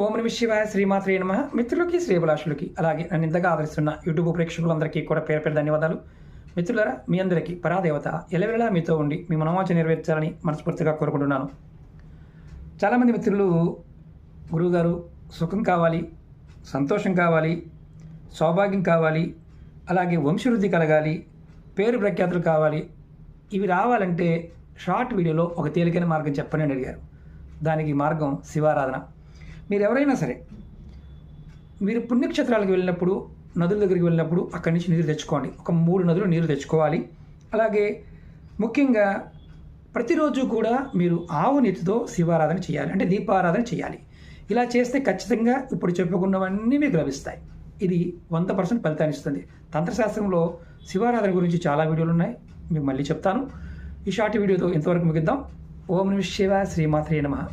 ఓం నమ శివాయ శ్రీమాత్రే నమః. మిత్రులకి శ్రేభిలాషులకి అలాగే నన్ను ఇంతగా ఆదరిస్తున్న యూట్యూబ్ ప్రేక్షకులందరికీ కూడా పేరు పేరు ధన్యవాదాలు. మిత్రులారా, మీ అందరికీ పరాదేవత ఎల్లవేళలా మీతో ఉండి మీ మనోవాంఛ నెరవేర్చాలని మనస్ఫూర్తిగా కోరుకుంటున్నాను. చాలామంది మిత్రులు, గురువుగారు సుఖం కావాలి, సంతోషం కావాలి, సౌభాగ్యం కావాలి, అలాగే వంశవృద్ధి కలగాలి, పేరు ప్రఖ్యాతులు కావాలి, ఇవి రావాలంటే షార్ట్ వీడియోలో ఒక తేలికైన మార్గం చెప్పండి అని అడిగారు. దానికి మార్గం శివారాధన. మీరు ఎవరైనా సరే, మీరు పుణ్యక్షేత్రాలకు వెళ్ళినప్పుడు, నదుల దగ్గరికి వెళ్ళినప్పుడు అక్కడి నుంచి నీరు తెచ్చుకోండి. ఒక 3 నదులు నీరు తెచ్చుకోవాలి. అలాగే ముఖ్యంగా ప్రతిరోజు కూడా మీరు ఆవు నెత్తితో శివారాధన చేయాలి, అంటే దీపారాధన చేయాలి. ఇలా చేస్తే ఖచ్చితంగా ఇప్పుడు చెప్పుకున్నవన్నీ మీకు లభిస్తాయి. ఇది 100% ఫలితాన్ని ఇస్తుంది. తంత్రశాస్త్రంలో శివారాధన గురించి చాలా వీడియోలు ఉన్నాయి, మీకు మళ్ళీ చెప్తాను. ఈ షార్ట్ వీడియోతో ఇంతవరకు ముగిద్దాం. ఓం నమః శివాయ శ్రీమాత్రే నమః.